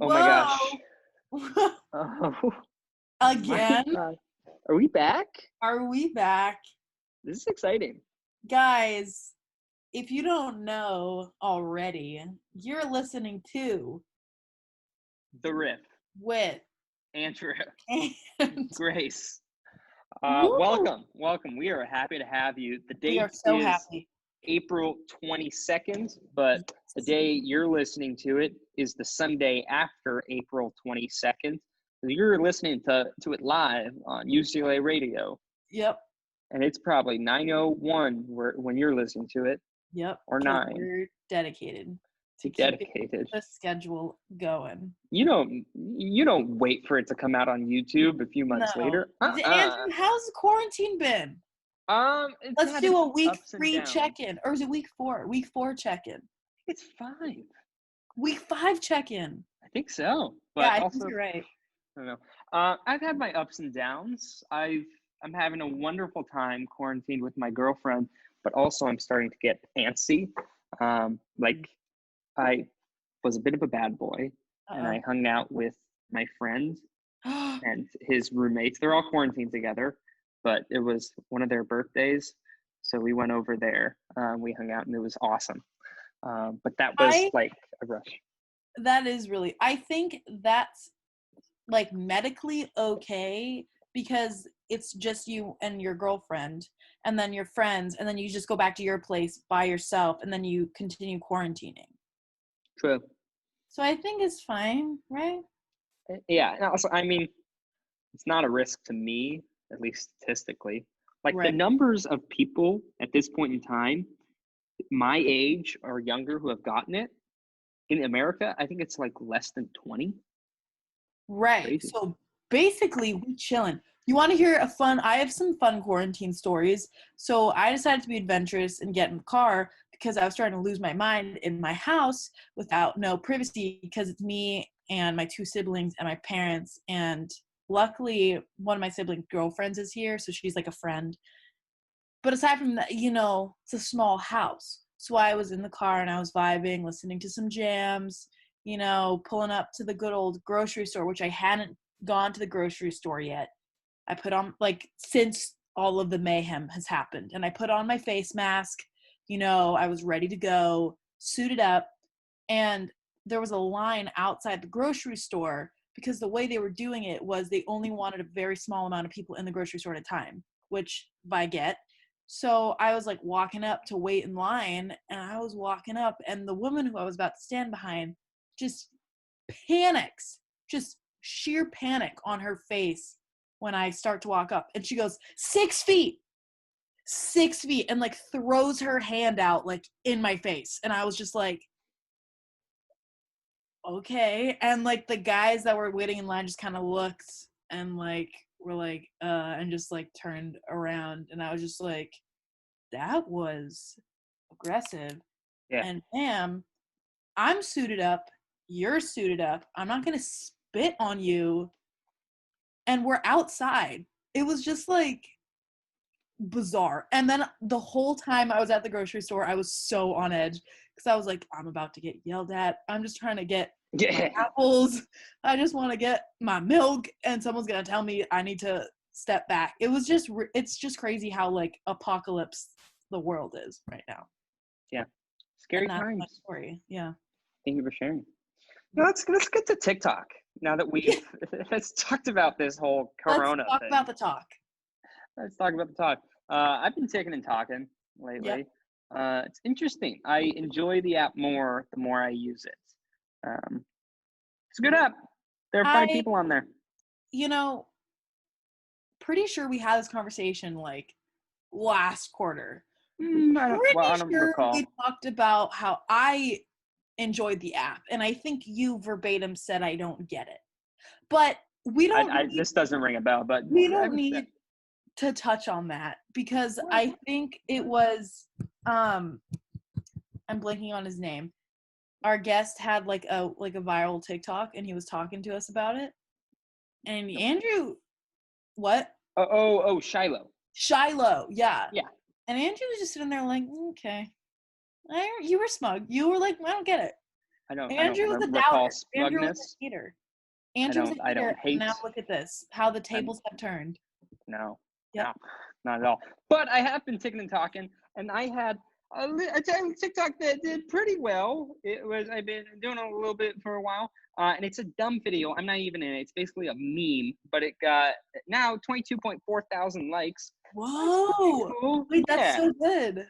Oh my gosh. Whoa! Oh my Again? God. Are we back? Are we back? This is exciting. Guys, if you don't know already, you're listening to The Riff. with Andrew. and Grace. woo! Welcome. We are happy to have you. The We are date so is happy. April 22nd, but the day you're listening to it is the Sunday after April 22nd. You're listening to it live on UCLA radio, Yep. and it's probably 9:01 when you're listening to it, Yep. or 'Cause 9. we're dedicated to keeping Dedicated. the schedule going. You don't wait for it to come out on YouTube a few months No. later. Andrew, how's the quarantine been? It's Let's had do its a week ups and 3 downs. check-in. Or is it week 4? Week 4 check-in. It's 5. Week 5 check-in. I think so. But Yeah, I also, think you're right. I don't know. I've had my ups and downs. I'm having a wonderful time quarantined with my girlfriend, but also I'm starting to get antsy. I was a bit of a bad boy, and I hung out with my friend and his roommates. They're all quarantined together, but it was one of their birthdays, so we went over there. We hung out, and it was awesome. But that was like a rush. That is really, I think that's like medically okay because it's just you and your girlfriend and then your friends and then you just go back to your place by yourself and then you continue quarantining. True. So I think it's fine, right? Yeah. And also, I mean, it's not a risk to me, at least statistically. Like Right. the numbers of people at this point in time, my age or younger, who have gotten it in America, I think it's like less than 20. Right. Crazy. So basically, we chilling. You want to hear I have some fun quarantine stories. So I decided to be adventurous and get in the car because I was starting to lose my mind in my house without no privacy because it's me and my 2 siblings and my parents. And luckily, one of my sibling girlfriends is here, so she's like a friend. But aside from that, it's a small house. So I was in the car and I was vibing, listening to some jams, pulling up to the good old grocery store, which I hadn't gone to the grocery store yet. I put on, since all of the mayhem has happened, and I put on my face mask, I was ready to go, suited up, and there was a line outside the grocery store because the way they were doing it was they only wanted a very small amount of people in the grocery store at a time, which I get. So I was like walking up to wait in line, and I was walking up, and the woman who I was about to stand behind just panics, just sheer panic on her face when I start to walk up. And she goes, 6 feet, 6 feet, and like throws her hand out like in my face. And I was just like, okay. And like the guys that were waiting in line just kind of looked and like were like, and just like turned around. And I was just like, that was aggressive. Yeah. And bam, I'm suited up, you're suited up, I'm not gonna spit on you, and we're outside. It was just like bizarre. And then the whole time I was at the grocery store, I was so on edge because I was like, I'm about to get yelled at. I'm just trying to get my apples. I just want to get my milk, and someone's gonna tell me I need to step back. It's just crazy how like apocalypse the world is right now. Yeah. Scary and that's times. my story. Yeah. Thank you for sharing. Now, let's get to TikTok. Now that we've let's talked about this whole Corona Let's talk thing. about the talk. Let's talk about the talk. I've been taking and talking lately. Yep. It's interesting. I enjoy the app more the more I use it. It's a good app. There are funny people on there. Pretty sure we had this conversation like last quarter. I don't recall. We talked about how I enjoyed the app, and I think you verbatim said I don't get it. But we don't. This doesn't ring a bell, but we don't need to touch on that because I think it was. I'm blanking on his name. Our guest had like a viral TikTok, and he was talking to us about it. And Andrew, what? Oh, Shiloh. Shiloh, yeah. Yeah. And Andrew was just sitting there like, okay. You were smug. You were like, I don't get it. Andrew was a recall doubter. Andrew was smugness. a hater. Andrew was a I don't hater. hate. Now look at this. How the tables have turned. No, Yep. no, not at all. But I have been ticking and talking, and I had a TikTok that did pretty well. I've been doing it a little bit for a while, and it's a dumb video. I'm not even in it. It's basically a meme, but it got now 22.4 thousand likes. Whoa! Cool. Wait, that's Yeah. so good.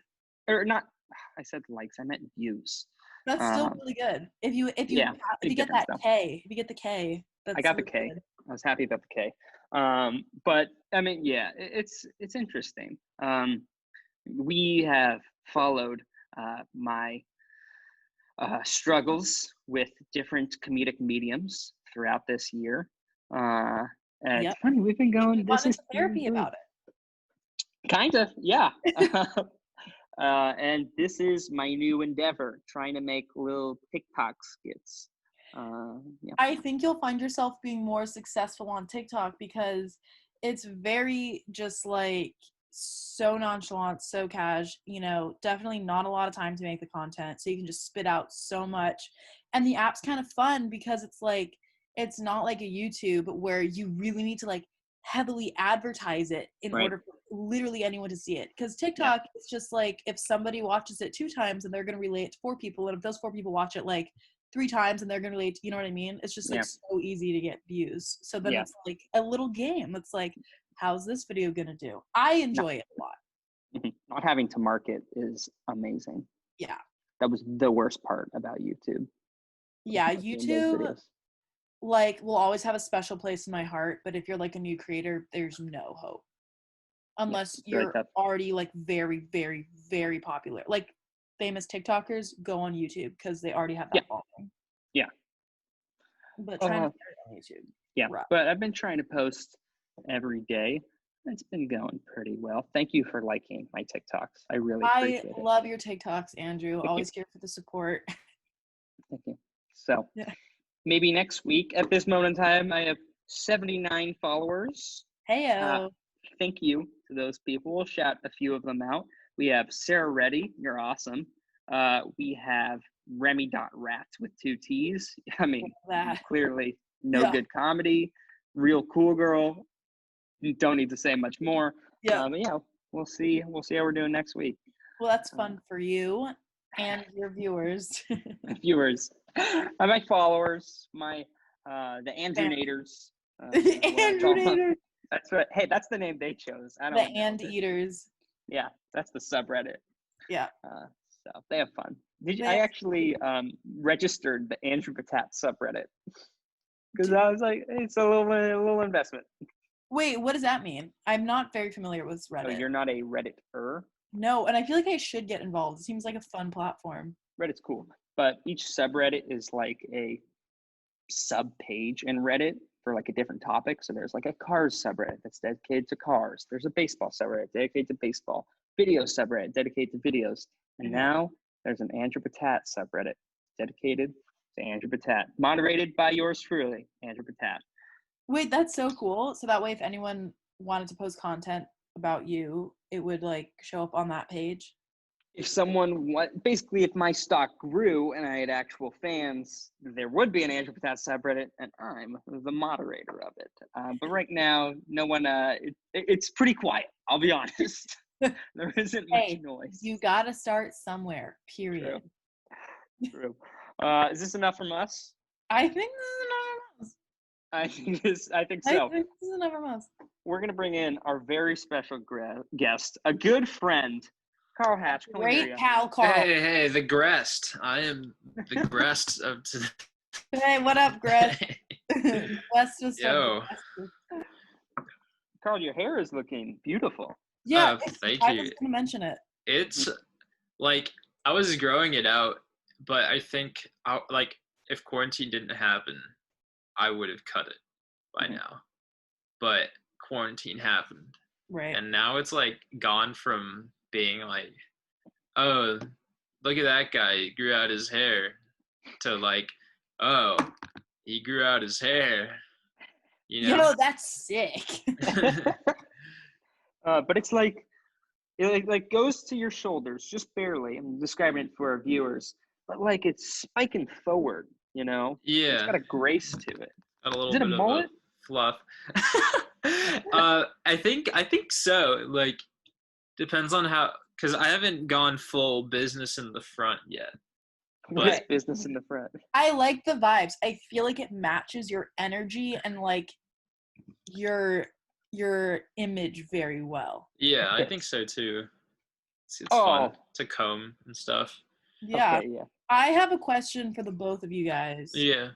Or not. I said likes. I meant views. That's still really good. If you get that stuff. K, if you get the K, that's I got really the K. good. I was happy about the K. But I mean, yeah, it's interesting. We have followed my struggles with different comedic mediums throughout this year. It's funny, we've been going. This is therapy about it. Kind of, yeah. And this is my new endeavor, trying to make little TikTok skits. Yeah. I think you'll find yourself being more successful on TikTok because it's very just like so nonchalant, so cash, definitely not a lot of time to make the content. So you can just spit out so much. And the app's kind of fun because it's not like a YouTube where you really need to like heavily advertise it in order for literally anyone to see it. Because TikTok, it's just like if somebody watches it 2 times and they're going to relate it to 4 people. And if those 4 people watch it like 3 times and they're going to relate, you know what I mean? It's just like so easy to get views. So then it's like a little game. It's like, how's this video going to do? I enjoy it a lot. Not having to market is amazing. Yeah. That was the worst part about YouTube. Yeah, YouTube like will always have a special place in my heart, but if you're like a new creator, there's no hope. Unless you're already like very, very, very popular. Like famous TikTokers go on YouTube because they already have that following. Yeah. But trying to get it on YouTube. Yeah. Rough. But I've been trying to post every day. It's been going pretty well. Thank you for liking my TikToks. I really appreciate it. I love your TikToks, Andrew. Always here for the support. Thank you. So maybe next week at this moment in time, I have 79 followers. Heyo. Thank you to those people. We'll shout a few of them out. We have Sarah Reddy. You're awesome. We have Remy.Rats with 2 T's. I mean, clearly no good comedy. Real cool girl. You don't need to say much more. But we'll see. We'll see how we're doing next week. Well, that's fun for you and your viewers. My followers, the Andrewnators. Andrewnators. That's right. Hey, that's the name they chose. I don't know. The Anteaters. Yeah, that's the subreddit. Yeah. So they have fun. I actually registered the Andrew Patat subreddit because I was like, it's a little investment. Wait, what does that mean? I'm not very familiar with Reddit. Oh, you're not a Redditor? No, and I feel like I should get involved. It seems like a fun platform. Reddit's cool, but each subreddit is like a sub-page in Reddit for like a different topic. So there's like a cars subreddit that's dedicated to cars. There's a baseball subreddit dedicated to baseball. Video subreddit dedicated to videos. And now there's an Andrew Patat subreddit dedicated to Andrew Patat, moderated by yours truly, Andrew Patat. Wait, that's so cool. So that way, if anyone wanted to post content about you, it would like show up on that page. If if my stock grew and I had actual fans, there would be an Andrew Patat subreddit, and I'm the moderator of it. But right now, no one. It's pretty quiet. I'll be honest. There isn't much noise. You gotta start somewhere. Period. True. Is this enough from us? I think this is enough from us. I think so. I think this is enough from us. We're gonna bring in our very special guest, a good friend, Carl Hatch. Great pal, Carl. Hey, the Grest. I am the Grest of. Hey, what up, Grest? West was Yo. Carl, your hair is looking beautiful. Yeah, thank I you. was gonna mention it. It's like I was growing it out, but I think if quarantine didn't happen, I would have cut it by now. But quarantine happened, right? And now it's like gone from being like, oh, look at that guy, he grew out his hair, to like, oh, he grew out his hair. Yo, that's sick. But it's like, it goes to your shoulders, just barely. I'm describing it for our viewers. but like it's spiking forward, you know? It's Yeah, got a grace to it. got a Is little it a bit of a mullet? fluff. I think so. Like, depends on how, because I haven't gone full business in the front yet. What is Right. business in the front? I like the vibes. I feel like it matches your energy and like your image very well. Yeah, I think so too. It's Oh. fun to comb and stuff. Yeah. Okay, yeah. I have a question for the both of you guys. Yeah.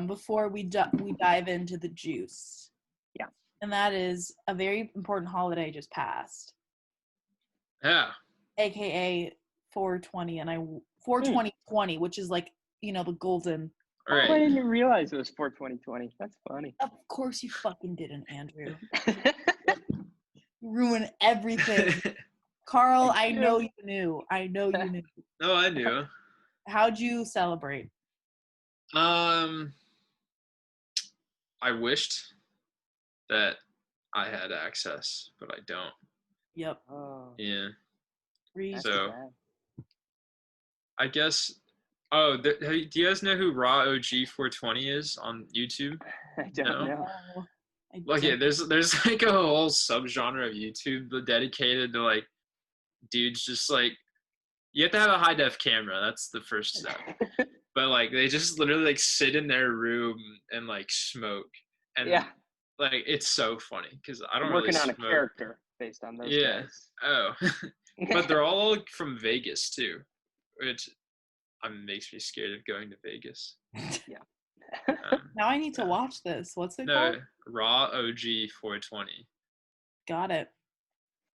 Before we dive into the juice. Yeah. And that is a very important holiday just passed, Yeah. aka 420 and 42020, which is like, you know, the golden. All Oh, I right. didn't even realize it was 42020. That's funny. Of course you fucking didn't, Andrew. Ruin everything. Carl, I know you knew. I know you knew. No, I knew. How'd you celebrate? I wished that I had access, but I don't. Yep. Oh, Yeah. that's So- bad. I guess. Oh, do you guys know who Raw OG 420 is on YouTube? I don't No. know. Oh, I Like, yeah, don't- there's like a whole subgenre of YouTube dedicated to like dudes just like, you have to have a high def camera. That's the first step. But like they just literally like sit in their room and like smoke, and Yeah, like it's so funny because I don't I'm working really on a smoke. character based on those Yeah. guys. Oh, but they're all from Vegas too, which makes me scared of going to Vegas. Now I need to Yeah. watch this. What's it No, called? Raw OG 420. Got it.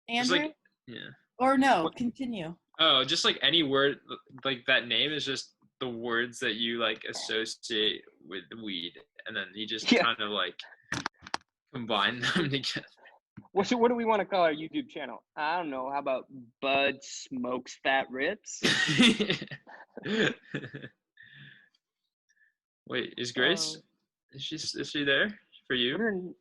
Just Andrew? like, yeah. Or no, What- continue. Oh, just like any word, like that name is just the words that you like associate with weed, and then you just Yeah. kind of like combine them together. What do we want to call our YouTube channel? I don't know. How about Bud Smokes Fat Rips? Wait, is Grace? Is she there for you?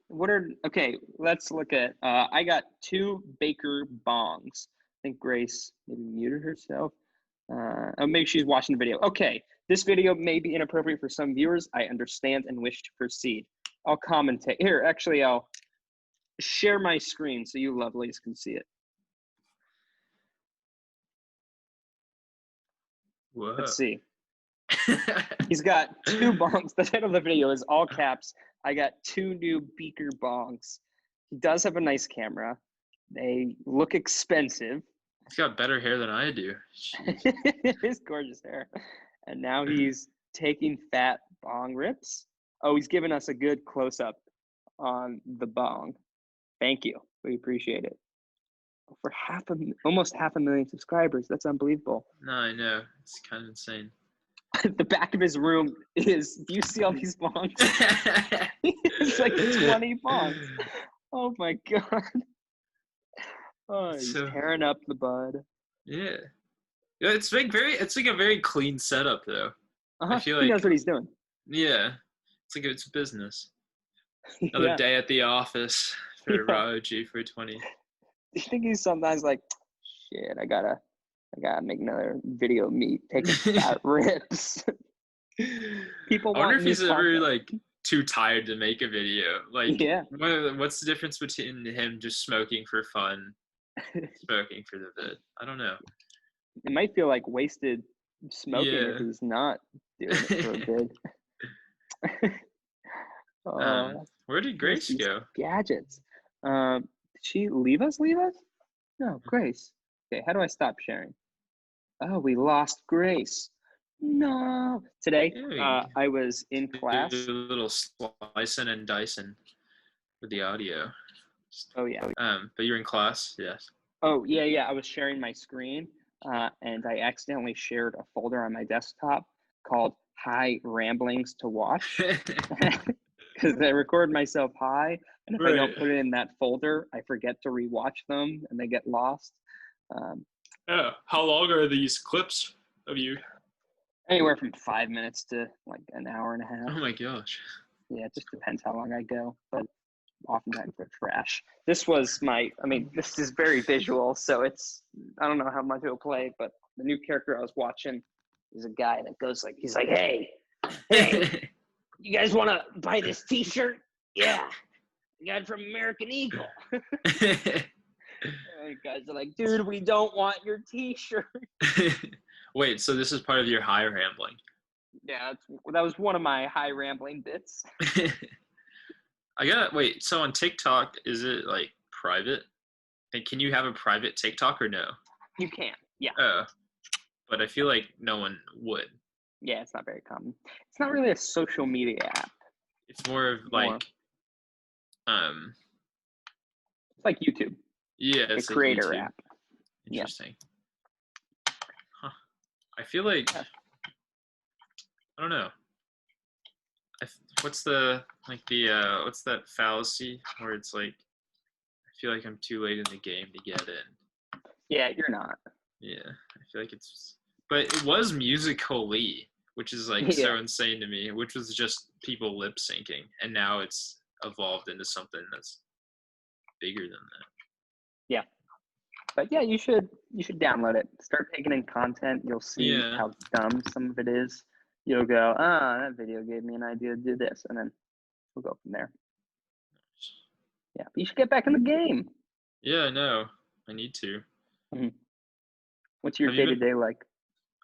Okay, let's look at I got 2 Baker bongs. I think Grace maybe muted herself. Oh, maybe she's watching the video. Okay, this video may be inappropriate for some viewers. I understand and wish to proceed. I'll commentate. Here, actually, I'll share my screen so you lovelies can see it. Whoa. Let's see. He's got 2 bongs. The title of the video is all caps. I got 2 new Beaker bongs. He does have a nice camera. They look expensive. He's got better hair than I do. His gorgeous hair. And now he's taking fat bong rips. Oh, he's giving us a good close-up on the bong. Thank you. We appreciate it. For almost 500,000 subscribers. That's unbelievable. No, I know. It's kind of insane. The back of his room is, do you see all these bongs? It's like 20 bongs. Oh my God. Oh, he's So- tearing up the bud. Yeah. Yeah, it's like a very clean setup though. Uh-huh. feel He like- knows what he's doing. Yeah. It's like it's business. Another Yeah. day at the office for Yeah. Raw OG 420. Do you think he's sometimes like, shit, I gotta make another video of me taking fat rips. People I wonder want if new he's ever content. like too tired to make a video. Like, Yeah. what's the difference between him just smoking for fun, smoking for the vid? I don't know. It might feel like wasted smoking Yeah. if he's not doing it for a bid. Where did Grace these go? Gadgets. Did she leave us? Leave us? No, Grace. Okay, how do I stop sharing? Oh, we lost Grace. No. Today, Hey. I was in class. Do a little slicing and dicing with the audio. Oh yeah. But you're in class, yes. Oh yeah. I was sharing my screen, and I accidentally shared a folder on my desktop called "High Ramblings to Watch" because I record myself high, and if I don't Right. put it in that folder, I forget to rewatch them, and they get lost. Oh, how long are these clips of you? Anywhere from 5 minutes to like an hour and a half. Oh my gosh. Yeah, it just depends how long I go, but oftentimes they're trash. This is very visual, so I don't know how much it'll play, but the new character I was watching There's a guy that goes like, he's like, hey, you guys want to buy this T-shirt? Yeah, I got it from American Eagle. And guys are like, dude, we don't want your T-shirt. Wait, so this is part of your high rambling? Yeah, that was one of my high rambling bits. Wait, so on TikTok, is it like private? And can you have a private TikTok or no? You can, yeah. Oh, but I feel like no one would. Yeah, it's not very common. It's not really a social media app. It's more of like, it's like YouTube. Yeah, it's it's a like creator YouTube. app. Interesting. Yeah. Huh. I feel like, I don't know. What's that fallacy where it's like, I feel like I'm too late in the game to get in. Yeah, you're not. Yeah, I feel like but it was Musical.ly, which is like so insane to me, which was just people lip syncing, and now it's evolved into something that's bigger than that. Yeah. But yeah, you should download it. Start taking in content. You'll see how dumb some of it is. You'll go, that video gave me an idea to do this, and then we'll go from there. Yeah, but you should get back in the game. Yeah, no, I need to. Mm-hmm. What's your day-to-day like?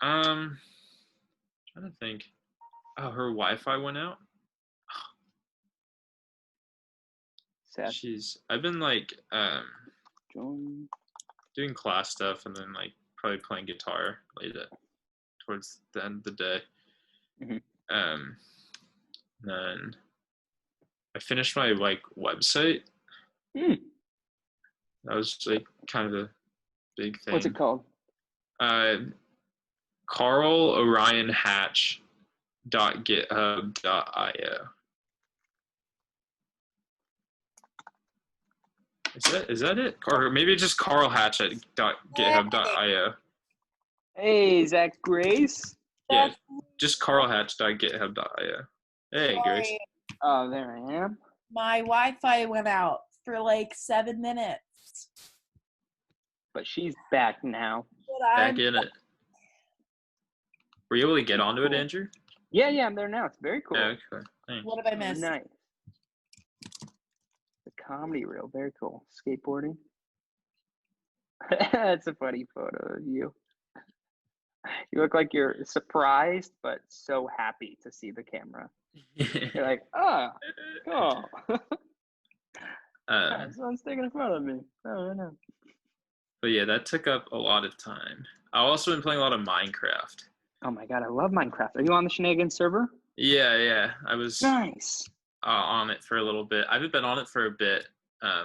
I'm trying to think. Oh, her Wi-Fi went out. Sad. I've been like doing class stuff and then like probably playing guitar towards the end of the day. Mm-hmm. Then I finished my like website. That was like kind of a big thing. What's it called? CarlOrionHatch.github.io. Is that it? Or maybe it's just carlhatch.github.io. Hey, Zach Grace. Yeah, just carlhatch.github.io. Hey, Grace. Oh, there I am. My Wi-Fi went out for like 7 minutes. But she's back now. Back in it. Were you able to get onto it, Andrew? Yeah, I'm there now. It's very cool. Okay. Thanks. What have I missed? Nice. The comedy reel, very cool. Skateboarding. That's a funny photo of you. You look like you're surprised, but so happy to see the camera. You're like, oh. Someone's taking a photo of me. Oh, no. But yeah, that took up a lot of time. I've also been playing a lot of Minecraft. Oh my god, I love Minecraft. Are you on the Shenanigans server? Yeah. I was nice. On it for a little bit. I haven't been on it for a bit, but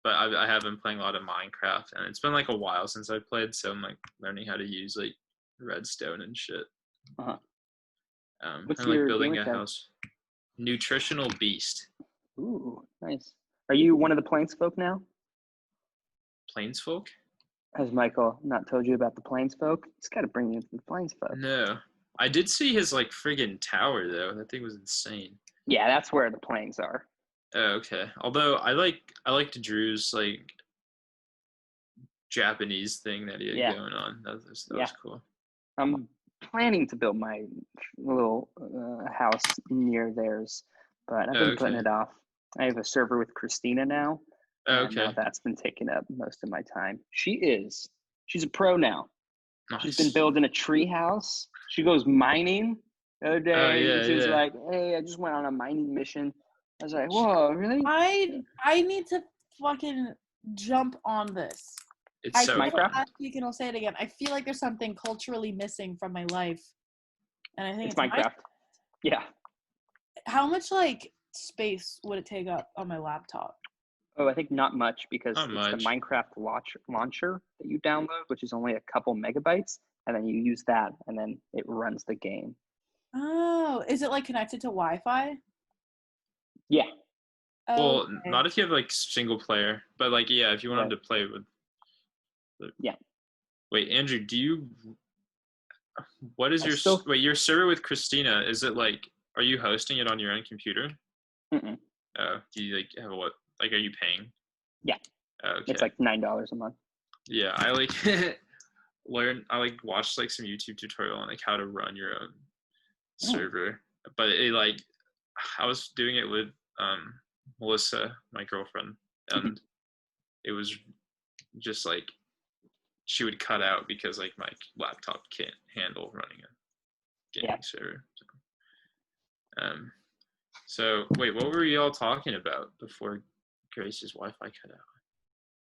I have been playing a lot of Minecraft, and it's been like a while since I played, so I'm like learning how to use like redstone and shit. Uh-huh. What's I'm like building a house. Nutritional Beast. Ooh, nice. Are you one of the Plainsfolk now? Plainsfolk? Has Michael not told you about the Plainsfolk? He's got to bring you to the Plainsfolk. No. I did see his like friggin' tower though. That thing was insane. Yeah, that's where the plains are. Oh, okay. Although I liked Drew's like Japanese thing that he had going on. That was cool. I'm planning to build my little house near theirs, but I've been putting it off. I have a server with Christina now. Okay. That's been taking up most of my time. She's a pro now. Nice. She's been building a tree house. She goes mining the other day. She was like, hey, I just went on a mining mission. I was like, whoa, really? I need to fucking jump on this. It's so Minecraft? Last week, and I'll say it again. I feel like there's something culturally missing from my life. And I think it's Minecraft. Yeah. How much like space would it take up on my laptop? Oh, I think not much because it's the Minecraft launcher that you download, which is only a couple megabytes, and then you use that, and then it runs the game. Oh, is it like connected to Wi-Fi? Yeah. Well, okay. not if you have like single player, but like if you wanted to play with. Yeah. Wait, Andrew, what is your server with Christina? Is it like, are you hosting it on your own computer? Mm-mm. Oh, do you like have what? Like, are you paying? Yeah. Okay. It's like $9 a month. Yeah, I like watched like some YouTube tutorial on like how to run your own server, but it like I was doing it with Melissa, my girlfriend, and it was just like she would cut out because like my laptop can't handle running a gaming server. So wait, what were you all talking about before Grace's Wi-Fi cut out?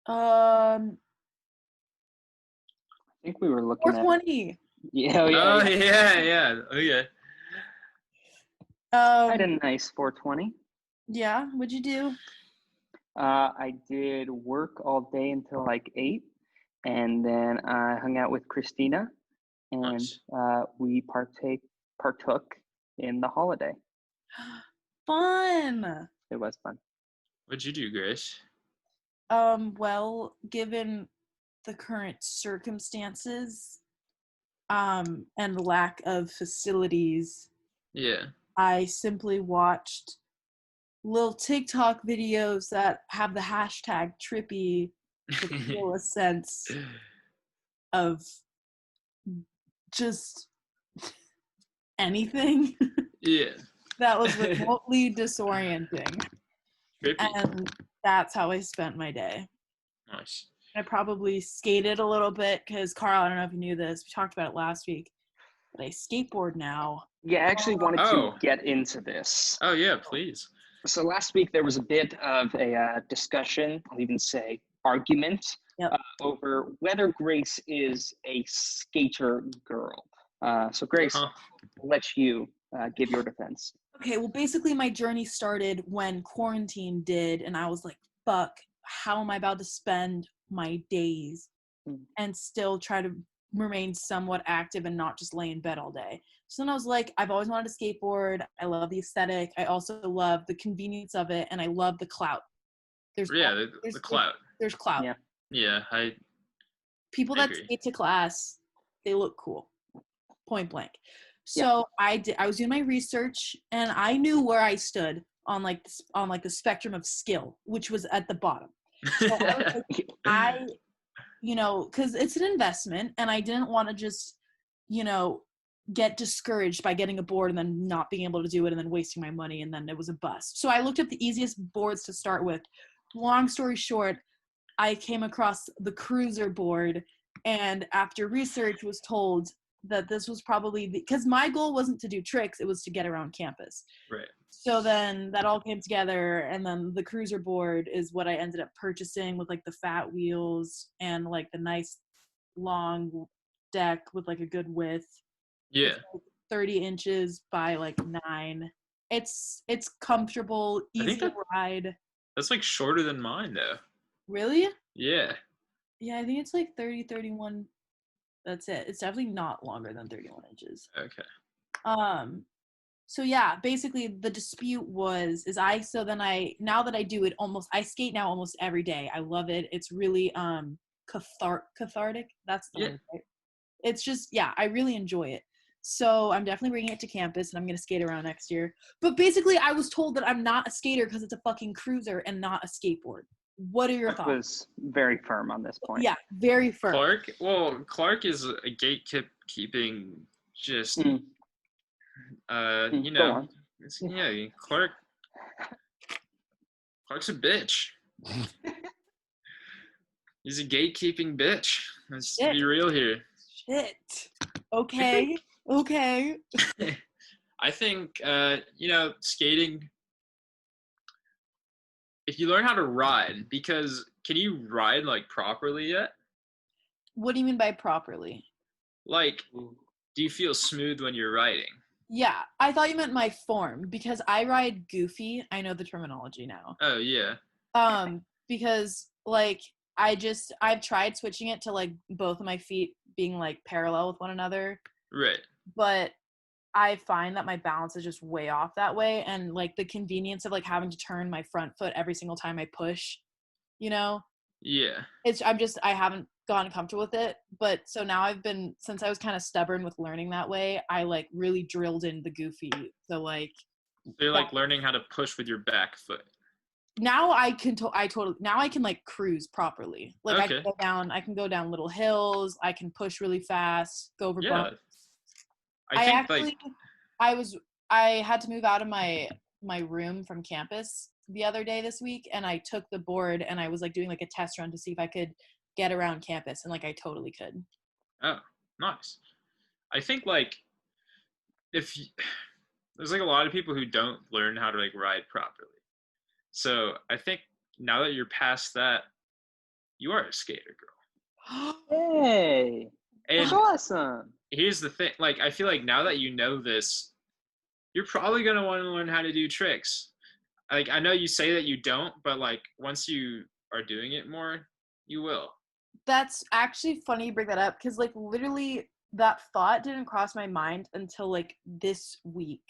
I think we were looking 420. at. Yeah. Yeah. Okay. I had a nice 420. Yeah. What'd you do? I did work all day until like 8, and then I hung out with Christina, and Nice. We partook in the holiday. Fun. It was fun. What'd you do, Grace? Well, given the current circumstances, and the lack of facilities, Yeah. I simply watched little TikTok videos that have the hashtag Trippy to feel a sense of just anything. Yeah. That was remotely disorienting. Trippy. And that's how I spent my day. Nice. I probably skated a little bit because, Carl, I don't know if you knew this. We talked about it last week. But I skateboard now. Yeah, I actually wanted to get into this. Oh, yeah, please. So last week there was a bit of a discussion, I'll even say argument, over whether Grace is a skater girl. So Grace, I'll let you give your defense. Okay, well, basically my journey started when quarantine did, and I was like, fuck, how am I about to spend my days and still try to remain somewhat active and not just lay in bed all day? So then I was like, I've always wanted to skateboard. I love the aesthetic. I also love the convenience of it, and I love the clout. The clout. There's clout. Yeah, people that skate to class, they look cool. Point blank. So I was doing my research, and I knew where I stood on the spectrum of skill, which was at the bottom. So I was like, because it's an investment, and I didn't want to just, get discouraged by getting a board and then not being able to do it and then wasting my money, and then it was a bust. So I looked up the easiest boards to start with. Long story short, I came across the cruiser board, and after research was told that this was probably because my goal wasn't to do tricks, it was to get around campus. Right. So then that all came together, and then the cruiser board is what I ended up purchasing with like the fat wheels and like the nice long deck with like a good width. Yeah. It's like 30 inches by like 9. It's comfortable, easy to ride. That's like shorter than mine though. Really? Yeah. Yeah, I think it's like 30, 31. That's it. It's definitely not longer than 31 inches. Okay. So yeah, basically the dispute now that I do it I skate now almost every day. I love it. It's really cathartic. That's the word, right? It's just, I really enjoy it. So I'm definitely bringing it to campus, and I'm going to skate around next year. But basically I was told that I'm not a skater because it's a fucking cruiser and not a skateboard. What are your thoughts? Was very firm on this point. Yeah, very firm. Clark is a gatekeeping just Clark's a bitch. He's a gatekeeping bitch. Let's be real here. Shit. Okay. Okay. I think skating, if you learn how to ride, because can you ride like properly yet? What do you mean by properly? Like, do you feel smooth when you're riding? Yeah, I thought you meant my form, because I ride goofy. I know the terminology now. Oh yeah. Because like I've tried switching it to like both of my feet being like parallel with one another. Right. But I find that my balance is just way off that way, and like the convenience of like having to turn my front foot every single time I push, Yeah. I haven't gotten comfortable with it, but so now since I was kind of stubborn with learning that way, I like really drilled in the goofy. So like you're like learning how to push with your back foot. now I can now I can like cruise properly. Like Okay. I can go down little hills, I can push really fast, go over Yeah. bumps. I think like I had to move out of my room from campus the other day this week, and I took the board and I was like doing like a test run to see if I could get around campus, and like I totally could. oh, nice. I think like if there's like a lot of people who don't learn how to like ride properly. So I think now that you're past that, you are a skater girl. Hey, that's And awesome. here's the thing, like I feel like now that you know this, you're probably gonna want to learn how to do tricks. Like I know you say that you don't, but like once you are doing it more, you will. That's actually funny you bring that up, because like literally that thought didn't cross my mind until like this week,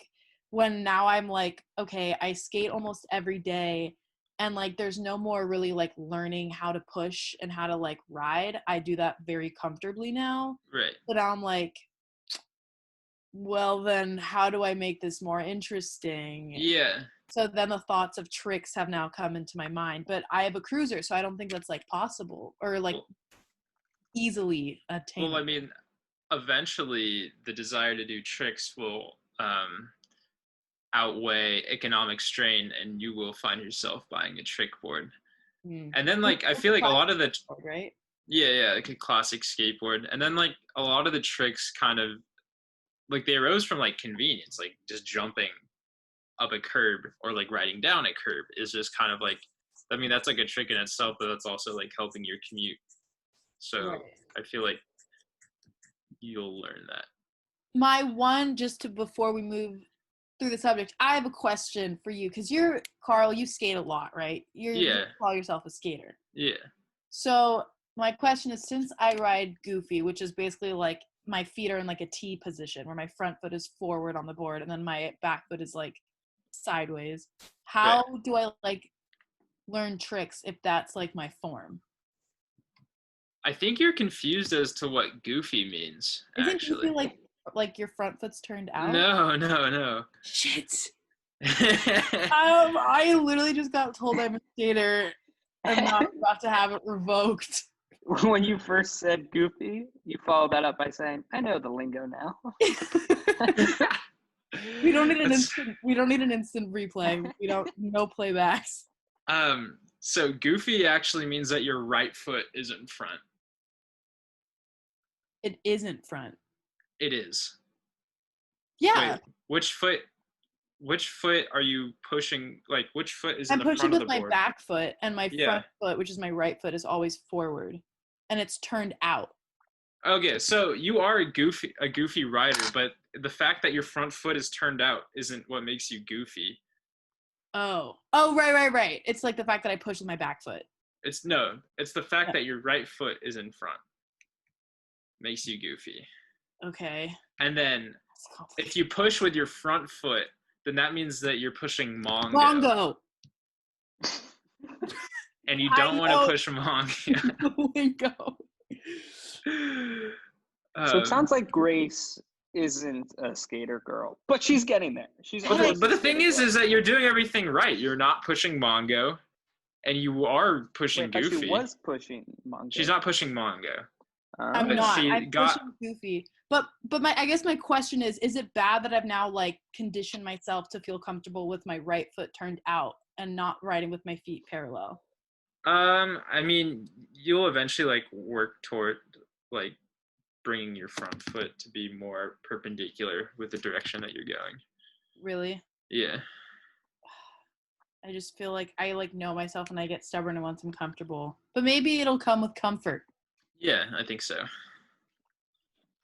when now I'm like, okay, I skate almost every day, and like there's no more really like learning how to push and how to like ride. I do that very comfortably now. Right. But now I'm like, well then how do I make this more interesting? Yeah. So then the thoughts of tricks have now come into my mind, but I have a cruiser, so I don't think that's like possible or like easily attainable. Well, I mean, eventually the desire to do tricks will outweigh economic strain, and you will find yourself buying a trick board. And then like I feel like a lot of the right? yeah, like a classic skateboard. And then like a lot of the tricks kind of like they arose from like convenience, like just jumping up a curb or like riding down a curb is just kind of like, I mean, that's like a trick in itself, but that's also like helping your commute. So Right. I feel like you'll learn that. My one, just to before we move through the subject, I have a question for you, because you're Carl, you skate a lot, right? You call yourself a skater. Yeah. So my question is, since I ride goofy, which is basically like my feet are in like a T position where my front foot is forward on the board and then my back foot is like sideways, how do I like learn tricks if that's like my form? I think you're confused as to what goofy means, Isn't actually. goofy like your front foot's turned out? No. Shit. I literally just got told I'm a skater. I'm not about to have it revoked. When you first said goofy, you followed that up by saying, I know the lingo now. We don't need an instant replay. We don't no playbacks. So goofy actually means that your right foot isn't front. It isn't front. It is. Yeah. Wait, which foot are you pushing? Like, which foot is in the I'm front pushing of the with my board? back foot, and my front foot, which is my right foot, is always forward, and it's turned out. Okay, so you are a goofy rider, but the fact that your front foot is turned out isn't what makes you goofy. Oh, right. It's like the fact that I push with my back foot. It's the fact that your right foot is in front makes you goofy. Okay. And then if you push with your front foot, then that means that you're pushing Mongo. Mongo. And you don't want to push Mongo. Mongo. So it sounds like Grace isn't a skater girl, but she's getting there. But the thing is that you're doing everything right. You're not pushing Mongo, and you are pushing Goofy. She was pushing Mongo. She's not pushing Mongo. I'm not. I'm pushing Goofy. But I guess my question is it bad that I've now like conditioned myself to feel comfortable with my right foot turned out and not riding with my feet parallel? I mean, you'll eventually like work toward like bringing your front foot to be more perpendicular with the direction that you're going. Really? Yeah. I just feel like I like know myself and I get stubborn and once I'm comfortable. But maybe it'll come with comfort. Yeah, I think so.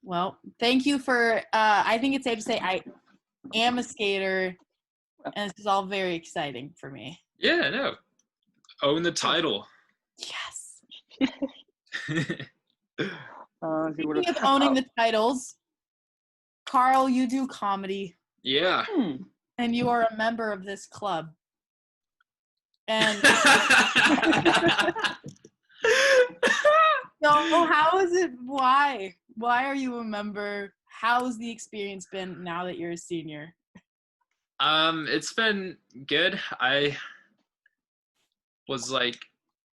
Well, thank you for I think it's safe to say I am a skater and this is all very exciting for me. Yeah, no. Own the title. Yes. Speaking of owning the titles, Carl, you do comedy. Yeah. And you are a member of this club. And so how is it? Why are you a member? How's the experience been now that you're a senior? It's been good. was like,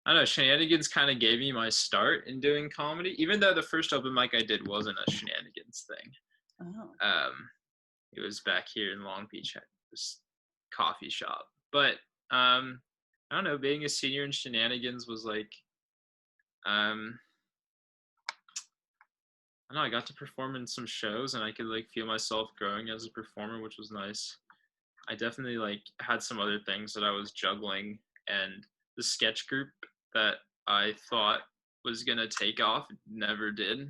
I don't know, shenanigans kind of gave me my start in doing comedy, even though the first open mic I did wasn't a shenanigans thing. Oh. It was back here in Long Beach at this coffee shop. But I don't know, being a senior in shenanigans was like, I don't know, I got to perform in some shows and I could like feel myself growing as a performer, which was nice. I definitely like had some other things that I was juggling, and the sketch group that I thought was gonna take off never did.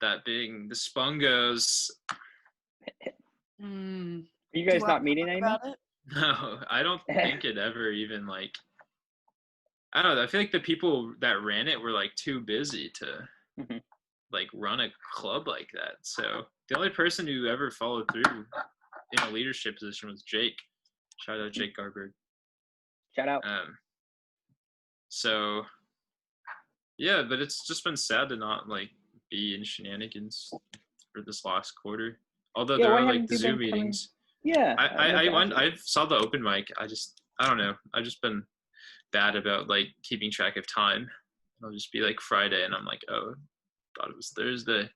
That being the Spungos. Mm. Are you guys not meeting anymore? No, I don't think it ever even like. I don't know. I feel like the people that ran it were like too busy to like run a club like that. So the only person who ever followed through in a leadership position was Jake. Shout out Jake Garberg. Shout out. So yeah, but it's just been sad to not like be in shenanigans for this last quarter. Although there are like the Zoom meetings. Yeah. I saw the open mic. I don't know. I've just been bad about like keeping track of time. I'll just be like Friday and I'm like, oh, thought it was Thursday.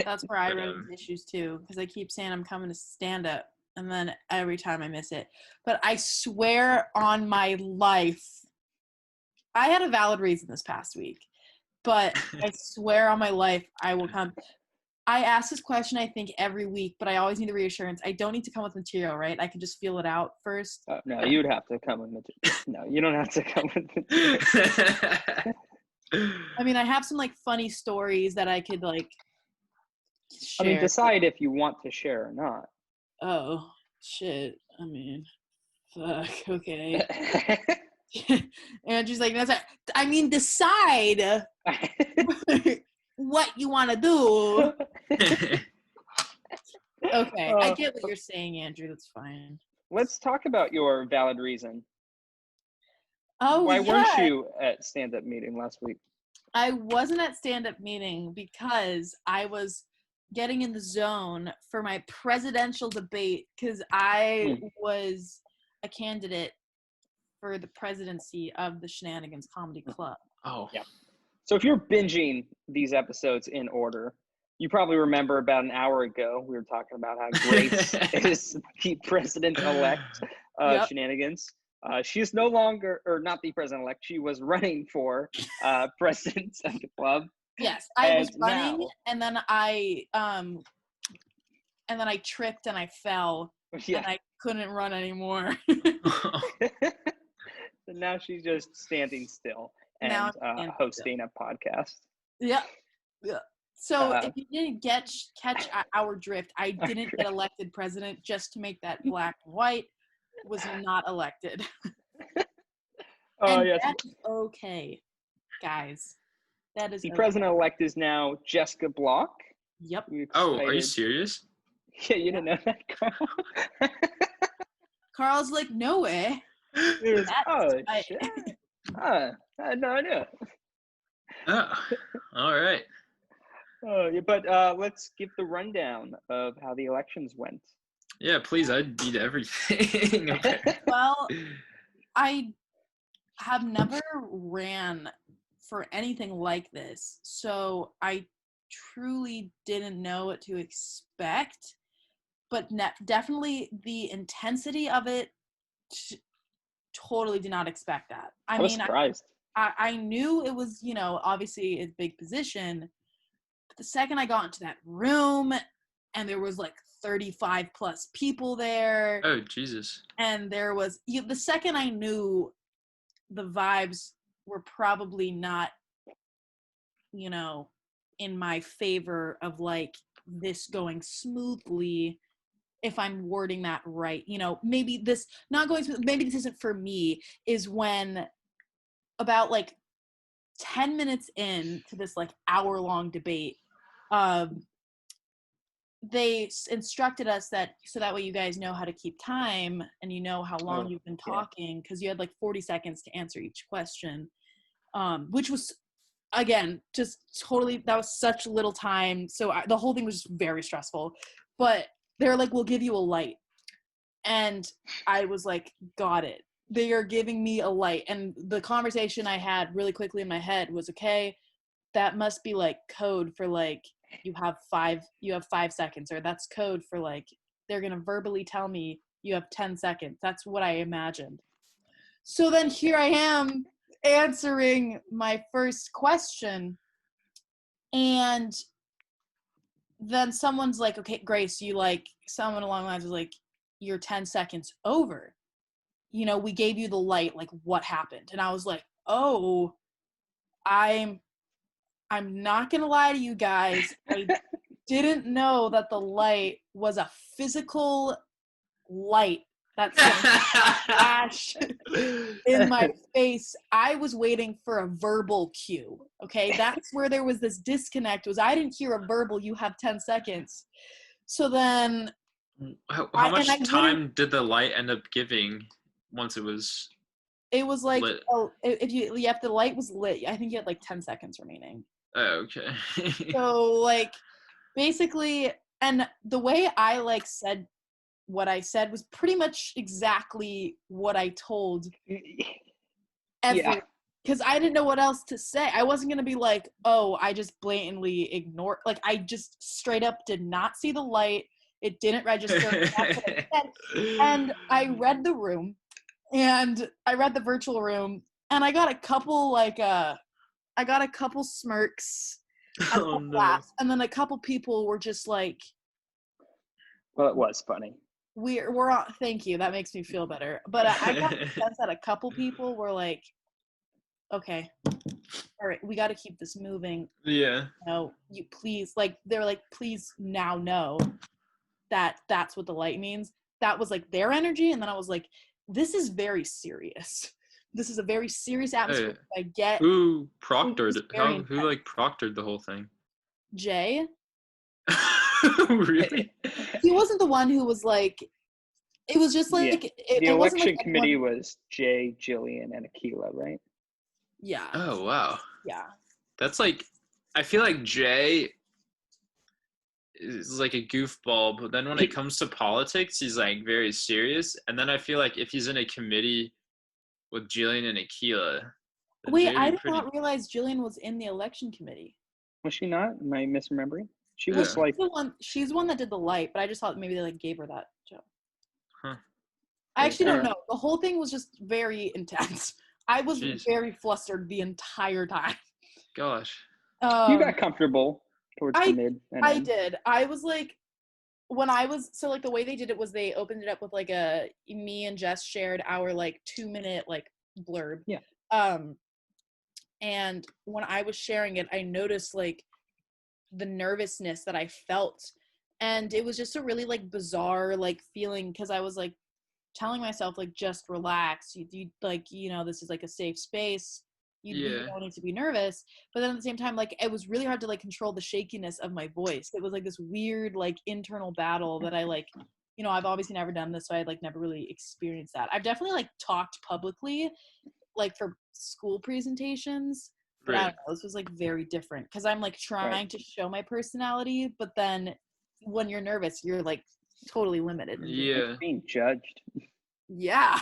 That's where I run into issues too, because I keep saying I'm coming to stand up and then every time I miss it. But I swear on my life, I had a valid reason this past week, but I swear on my life I will come. I ask this question, I think, every week, but I always need the reassurance. I don't need to come with material, right? I can just feel it out first. No, you'd have to come with material. No, you don't have to come with material. I mean, I have some, like, funny stories that I could, like, share. I mean, decide if you want to share or not. Oh, shit. I mean, fuck, okay. And she's like, that's I mean, decide what you want to do. Okay, I get what you're saying, Andrew. That's fine. Let's talk about your valid reason. Oh, why weren't you at stand-up meeting last week? I wasn't at stand-up meeting because I was getting in the zone for my presidential debate because I was a candidate for the presidency of the Shenanigans Comedy Club. Oh. Yeah. So if you're binging these episodes in order, you probably remember about an hour ago, we were talking about how Grace is the president-elect of Shenanigans. She is no longer, or not the president-elect, she was running for president of the club. Yes, I was running, and then I tripped and I fell, and I couldn't run anymore. So now she's just standing still and hosting a podcast. Yeah. So if you didn't catch our drift, I didn't get elected president. Just to make that black and white, was not elected. Oh, yes. That's okay, guys. That is the president-elect is now Jessica Block. Yep. Oh, are you serious? Yeah, you didn't know that, Carl? Carl's like, no way. Shit. I had no idea. Oh, all right. But let's give the rundown of how the elections went. Yeah, please. I need everything. Okay. Well, I have never ran for anything like this, so I truly didn't know what to expect. But definitely the intensity of it, totally did not expect that. I was surprised. I knew it was, obviously a big position. But the second I got into that room and there was like 35 plus people there. Oh, Jesus. And there was, the second I knew the vibes were probably not, in my favor of like this going smoothly, if I'm wording that right, maybe this isn't for me, is when about like 10 minutes in to this like hour-long debate, they instructed us that so that way you guys know how to keep time and you know how long you've been talking, because you had like 40 seconds to answer each question, which was, again, just totally, that was such little time. So the whole thing was just very stressful. But they're like, we'll give you a light. And I was like, got it. they are giving me a light. And the conversation I had really quickly in my head was, okay, that must be like code for like you have 5 seconds, or that's code for like they're gonna verbally tell me you have 10 seconds. That's what I imagined. So then here I am answering my first question, and then someone's like, okay, Grace, you like, someone along the lines was like, you're 10 seconds over. You know, we gave you the light, like what happened? And I was like, oh, I'm not gonna lie to you guys. I didn't know that the light was a physical light that's gonna flash in my face. I was waiting for a verbal cue. Okay, that's where there was this disconnect. Was I didn't hear a verbal. You have 10 seconds. So then, how much time did the light end up giving once it was? It was like, lit? oh, if the light was lit, I think you had like 10 seconds remaining. Oh, okay. So like, basically, and the way I like said what I said was pretty much exactly what I told everyone, because I didn't know what else to say. I wasn't gonna be like, oh, I just blatantly ignored, like I just straight up did not see the light. It didn't register. That's what I said. And I read the room, and I read the virtual room, and I got a couple smirks, Oh no. laughs, and then a couple people were just like, well, it was funny. we're on, thank you, that makes me feel better. But I got the sense that a couple people were like, okay, all right, we got to keep this moving. Yeah. No, you please, like they're like, please now know that that's what the light means. That was like their energy, and then I was like, this is very serious. This is a very serious atmosphere. Hey, I get who proctored it? Who like intense. proctored the whole thing? Jay. Really? He wasn't the one who was like, it was just like, the it wasn't election like committee was Jay, Jillian, and Akila, right? Yeah. Oh wow. Yeah. That's like, I feel like Jay is like a goofball, but then when it comes to politics, he's like very serious. And then I feel like if he's in a committee with Jillian and Akila, wait, I did not realize Jillian was in the election committee. Was she not? Am I misremembering? She Yeah. was like, she's the one that did the light, but I just thought maybe they like gave her that job. Huh. I actually don't know. The whole thing was just very intense. I was very flustered the entire time. Gosh. You got comfortable towards the mid. I did. I was like, when I was, so like the way they did it was they opened it up with like me and Jess shared our like 2-minute like blurb. Yeah. And when I was sharing it, I noticed like the nervousness that I felt, and it was just a really like bizarre like feeling, because I was like telling myself like, just relax, you like, you know, this is like a safe space, you don't need to be nervous. But then at the same time, like it was really hard to like control the shakiness of my voice. It was like this weird like internal battle that I like, you know, I've obviously never done this, so I like never really experienced that. I've definitely like talked publicly like for school presentations, but I don't know, this was like very different because I'm like trying to show my personality, but then when you're nervous, you're like totally limited. Yeah. Being judged. Yeah,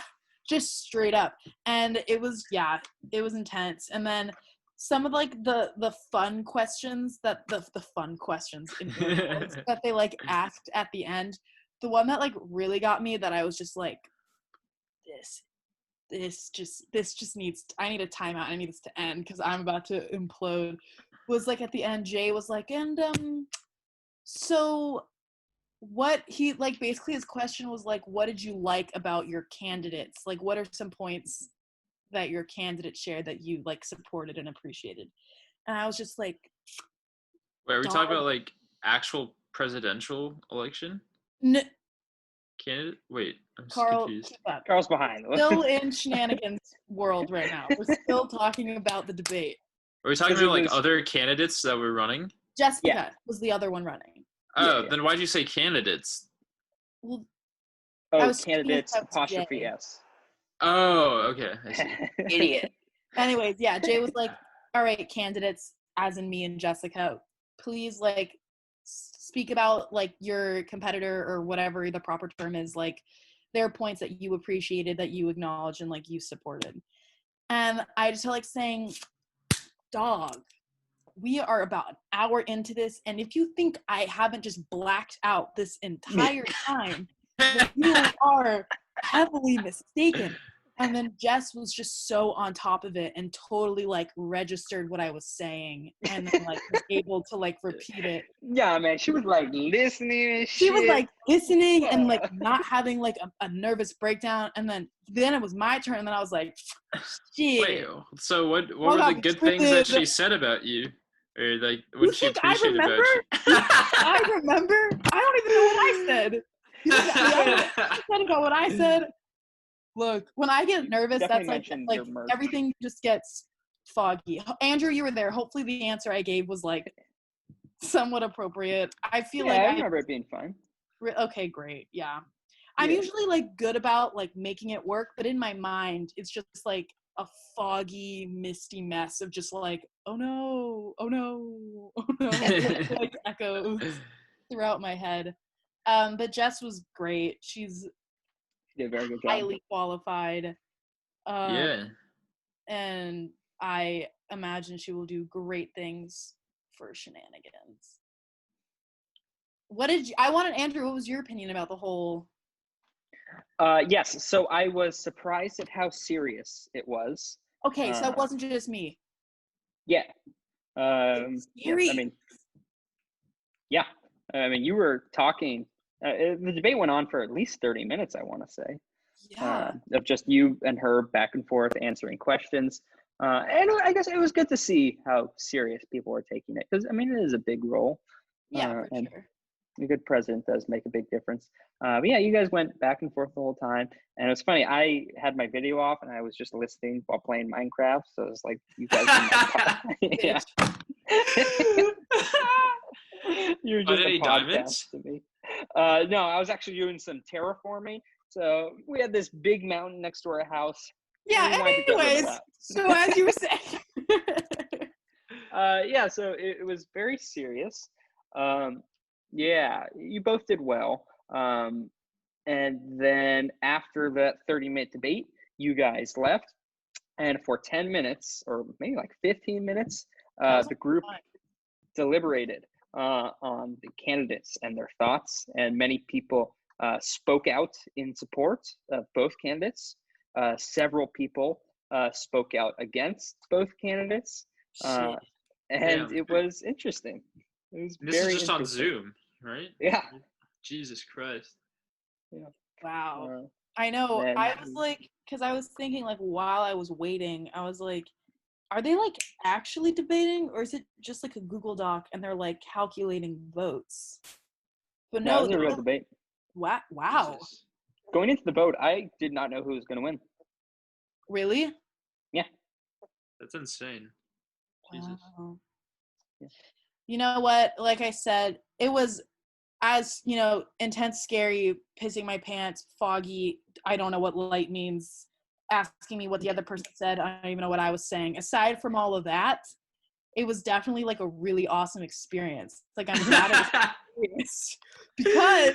just straight up. And it was intense. And then some of like the fun questions that the fun questions in that they like asked at the end, the one that like really got me, that I was just like, this just needs, I need a timeout, I need this to end because I'm about to implode, was like at the end, Jay was like, and so what he like, basically his question was like, what did you like about your candidates? Like, what are some points that your candidate shared that you like supported and appreciated? And I was just like, wait, are we talking about like actual presidential election? No. Candidate? Wait, I'm Carl, confused. Carl's behind. Still in shenanigans world right now. We're still talking about the debate. Are we talking about like other candidates that were running? Jessica was the other one running. Oh, then why'd you say candidates? Well, candidates apostrophe S. Oh, okay. I see. Idiot. Anyways, yeah, Jay was like, all right, candidates, as in me and Jessica, please like speak about like your competitor or whatever the proper term is. Like, their points that you appreciated, that you acknowledged, and like you supported. And I just felt like saying, dog, we are about an hour into this, and if you think I haven't just blacked out this entire time, then you are heavily mistaken. And then Jess was just so on top of it and totally like registered what I was saying and then like was able to like repeat it. Yeah, man, she was like listening and shit. She was like listening and like not having like a nervous breakdown. And then it was my turn, and then I was like, shit. Wait, so what were the good things that she said about you? Or like, what did she appreciate about you? I remember? I don't even know what I said. You said about what I said. Look, when I get nervous, that's like everything just gets foggy. Andrew, you were there. Hopefully the answer I gave was like somewhat appropriate. I feel like I remember it being fun. Okay, great. Yeah. I'm usually like good about like making it work, but in my mind, it's just like a foggy, misty mess of just like, oh no, oh no, oh no, like echoes throughout my head. But Jess was great. She's very good job. Highly qualified. Yeah. And I imagine she will do great things for Shenanigans. Andrew, what was your opinion about the whole? Yes, so I was surprised at how serious it was. Okay, so it wasn't just me. Yeah. I mean, you were talking. The debate went on for at least 30 minutes, I want to say. Yeah. Of just you and her back and forth answering questions. And I guess it was good to see how serious people were taking it, because, I mean, it is a big role. Yeah, for and sure. A good president does make a big difference. But yeah, you guys went back and forth the whole time. And it was funny. I had my video off and I was just listening while playing Minecraft. So it was like, you guys yeah. You're just any a podcast diamonds? to me. No, I was actually doing some terraforming. So we had this big mountain next to our house. Yeah, anyways, so as you were saying. Yeah, so it was very serious. Yeah, you both did well. And then after that 30-minute debate, you guys left. And for 10 minutes, or maybe like 15 minutes, the group deliberated on the candidates and their thoughts. And many people spoke out in support of both candidates. Several people spoke out against both candidates. And it was interesting. It was this very is just on Zoom, right? Yeah. Jesus Christ. Yeah. Wow. I know. I was like, because I was thinking like while I was waiting, I was like, are they like actually debating, or is it just like a Google Doc and they're like calculating votes? But no, it was a real debate. Wow. Jesus. Going into the vote, I did not know who was going to win. Really? Yeah. That's insane. Jesus. Wow. Yeah. You know what? Like I said, it was, as you know, intense, scary, pissing my pants, foggy. I don't know what light means. Asking me what the other person said. I don't even know what I was saying. Aside from all of that, it was definitely like a really awesome experience. Like I'm glad it was experience because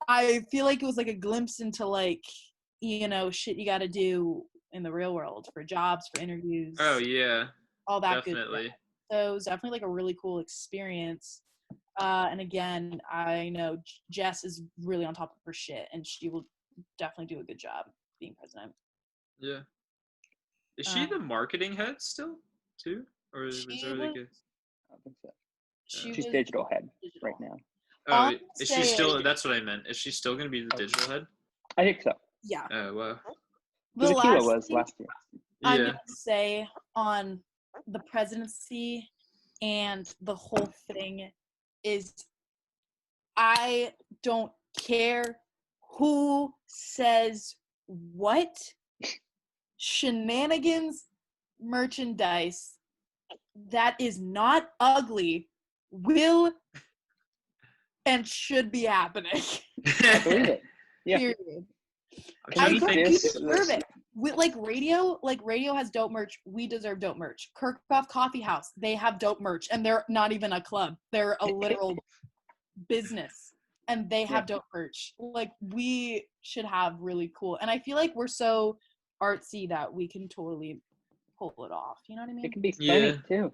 I feel like it was like a glimpse into like, you know, shit you got to do in the real world for jobs, for interviews. Oh yeah, all that definitely. Good stuff. So it was definitely like a really cool experience. And again, I know Jess is really on top of her shit, and she will definitely do a good job being president. Yeah. Is she the marketing head still, too? Or was there like a... I don't think so. She's digital head right now. Oh, is she still... That's what I meant. Is she still going to be the digital head? I think so. Yeah. Oh, wow. The Aquila was last year. I'm going to say on the presidency and the whole thing is I don't care who says what. Shenanigans merchandise that is not ugly will and should be happening. I believe it. Yeah. Period. I deserve it. With like radio has dope merch. We deserve dope merch. Kirkhoff Coffee House, they have dope merch, and they're not even a club. They're a literal business. and they have dope merch. Like, we should have really cool. And I feel like we're so artsy that we can totally pull it off. You know what I mean? It can be funny too.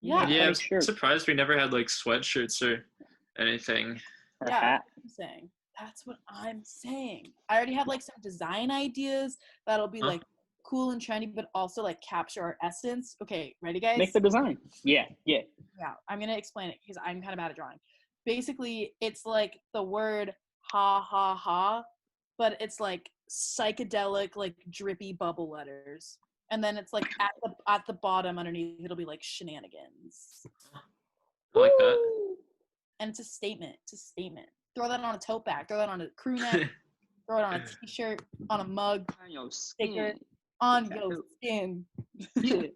Yeah. Yeah, I'm funny shirt. surprised we never had like sweatshirts or anything. Or Yeah, hat. that's what I'm saying. That's what I'm saying. I already have like some design ideas that'll be like cool and trendy, but also like capture our essence. Okay, ready, guys? Make the design. Yeah. Yeah, I'm gonna explain it because I'm kind of bad at drawing. Basically, it's like the word ha ha ha, but it's like psychedelic, like drippy bubble letters, and then it's like at the bottom underneath it'll be like shenanigans. I like that. And it's a statement. It's a statement. Throw that on a tote bag. Throw that on a crew neck. Throw it on a t-shirt, on a mug, On your sticker, skin. on Exactly. your skin.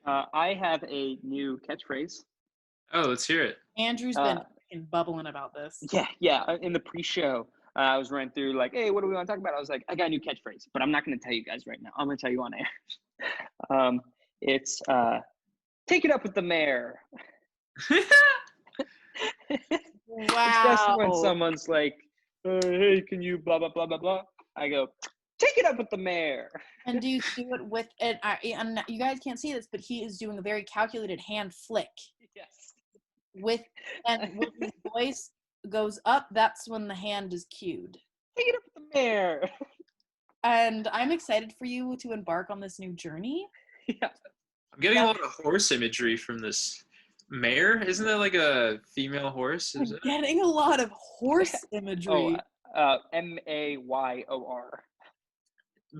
I have a new catchphrase. Oh, let's hear it. Andrew's been fucking bubbling about this. Yeah. In the pre-show, I was running through like, hey, what do we want to talk about? I was like, I got a new catchphrase, but I'm not going to tell you guys right now. I'm going to tell you on air. It's take it up with the mayor. Wow. Especially when someone's like, hey, can you blah, blah, blah, blah, blah. I go, take it up with the mayor. And do you do it with it? And you guys can't see this, but he is doing a very calculated hand flick. Yes. When his voice goes up, that's when the hand is cued. Take it up with the mayor. And I'm excited for you to embark on this new journey. Yeah. I'm getting a lot of horse imagery from this mare. Isn't that like a female horse? I'm getting a lot of horse imagery. Mayor.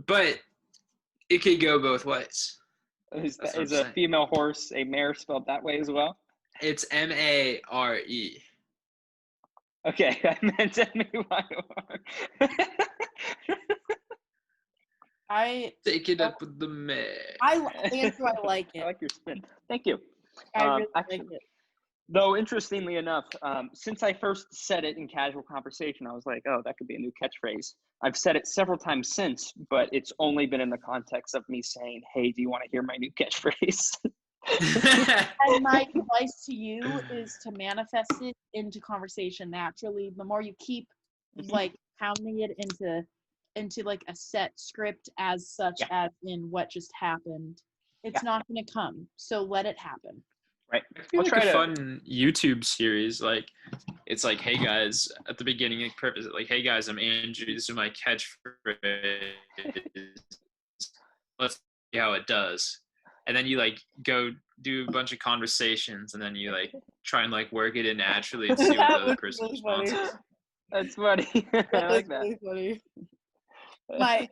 But it could go both ways. Is That's what I'm a saying. female horse a mare spelled that way as well? It's Mare. Okay, I meant Mayor. Take it up with the mare. Andrew, I like it. I like your spin. Thank you. I really actually, like it. Though, interestingly enough, since I first said it in casual conversation, I was like, oh, that could be a new catchphrase. I've said it several times since, but it's only been in the context of me saying, hey, do you want to hear my new catchphrase? And my advice to you is to manifest it into conversation naturally. The more you keep like pounding it into like a set script as such as in what just happened, it's not going to come. So let it happen. Right. I feel like a fun YouTube series. Like, it's like, hey guys, at the beginning, like, purpose, like, hey guys, I'm Andrew. This is my catchphrase. Let's see how it does. And then you like go do a bunch of conversations, and then you like try and like work it in naturally and see what the other person responds. That's funny. I like that. Really funny.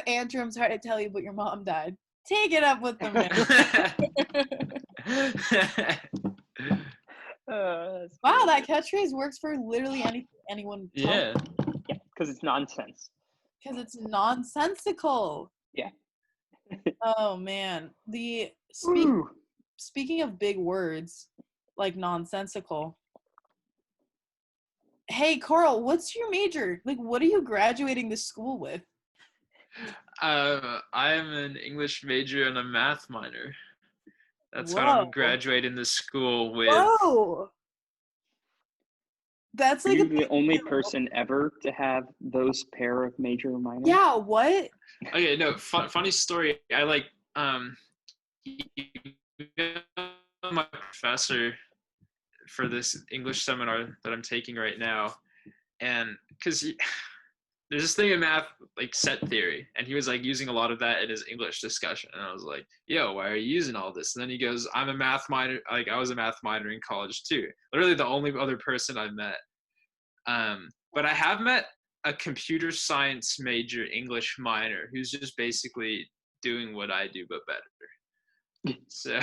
Andrew, I'm sorry to tell you, but your mom died. Take it up with the man. Wow, that catchphrase works for literally anyone. Yeah. Because it's nonsense. Because it's nonsensical. Yeah. Oh man, speaking of big words like nonsensical. Hey Carl, what's your major? Like, what are you graduating this school with? I am an English major and a math minor. That's what Whoa. I'm graduating this school with. Whoa! That's like You're the only person ever to have those pair of major and minor. Yeah. What? Okay, no. Funny story. I like my professor for this English seminar that I'm taking right now, and because there's this thing in math like set theory, and he was like using a lot of that in his English discussion, and I was like, yo, why are you using all this? And then he goes, I'm a math minor. Like, I was a math minor in college too. Literally the only other person I've met. But I have met a computer science major English minor who's just basically doing what I do but better. So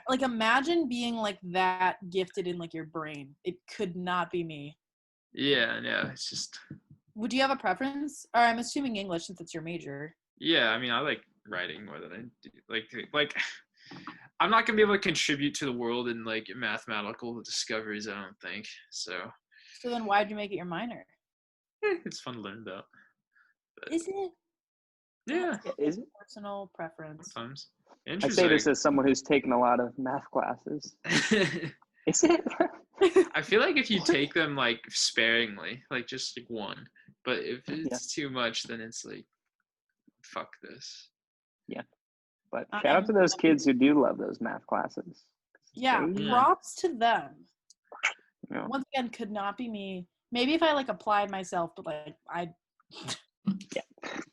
Like, imagine being like that gifted in like your brain. It could not be me. yeah, no, it's just. Would you have a preference? Or I'm assuming English since it's your major. Yeah, I mean, I like writing more than I do. Like, I'm not gonna be able to contribute to the world in like mathematical discoveries. I don't think so. So then, why'd you make it your minor? It's fun to learn about. But, Is it? yeah. Is it? Sometimes. I say this as someone who's taken a lot of math classes. Is it? I feel like if you take them like sparingly, like just like one, but if it's too much, then it's like, fuck this. Yeah. But shout out to those kids who do love those math classes. Yeah, props to them. Yeah. Once again, could not be me. Maybe if I like applied myself, but like Yeah.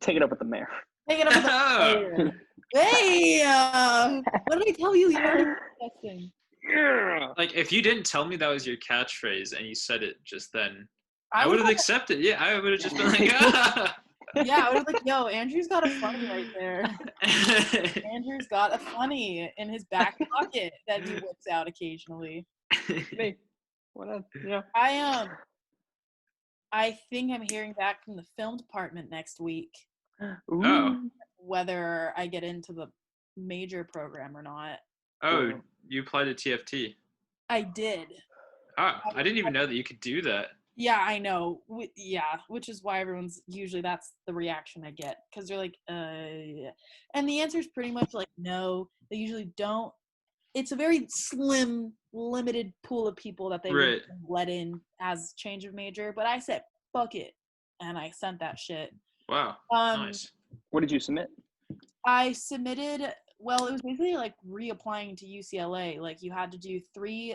Take it up with the mayor. Take it up with the mayor. Hey, what did I tell you? You're already disgusting. Yeah. Like, if you didn't tell me that was your catchphrase and you said it just then, I would have accepted. Yeah, I would have just been like, ah. Yeah, I was like, yo, Andrew's got a funny right there. Andrew's got a funny in his back pocket that he whips out occasionally. Hey, what else? Yeah. I think I'm hearing back from the film department next week. Ooh. Oh. Whether I get into the major program or not. Oh, you applied to TFT. I did. Oh, I didn't even know that you could do that. Yeah, I know. Yeah, which is why everyone's usually that's the reaction I get because they're like, yeah. And the answer is pretty much like no. They usually don't. It's a very slim, limited pool of people that they would let in as change of major. But I said, fuck it, and I sent that shit. Wow. Nice. What did you submit? I submitted. Well, it was basically like reapplying to UCLA. Like you had to do 3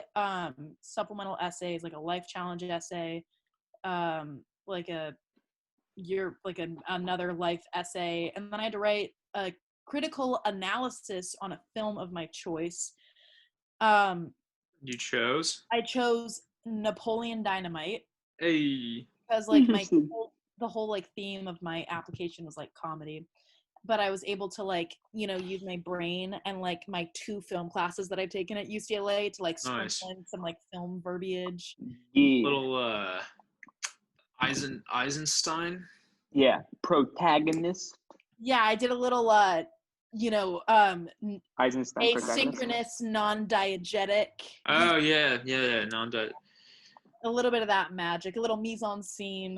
supplemental essays, like a life challenge essay, like another life essay, and then I had to write a critical analysis on a film of my choice. You chose? I chose Napoleon Dynamite. Hey. Because like the whole like theme of my application was like comedy. But I was able to like, use my brain and like my 2 film classes that I've taken at UCLA to like sprinkle in some like film verbiage. Yeah. Little Eisenstein. Yeah, protagonist. Yeah, I did a little Eisenstein asynchronous, non-diegetic. Oh yeah, non-diet. A little bit of that magic, a little mise en scene.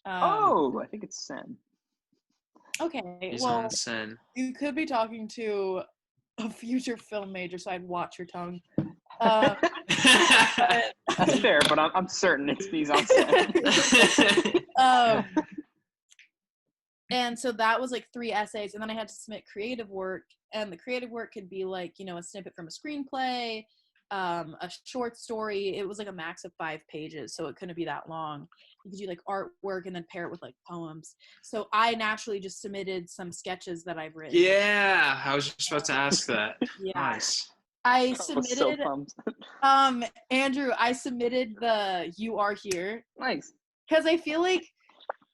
I think it's Sen. Okay, well, you could be talking to a future film major, so I'd watch your tongue. That's fair, but I'm certain it's mise en scène. And so that was like 3 essays, and then I had to submit creative work, and the creative work could be like, a snippet from a screenplay, a short story. It was like a max of 5 pages, so it couldn't be that long. You could do like artwork and then pair it with like poems. So I naturally just submitted some sketches that I've written. Yeah, I was just about to ask that. Yeah. Nice. I submitted, Andrew, I submitted the You Are Here. Nice. Because I feel like,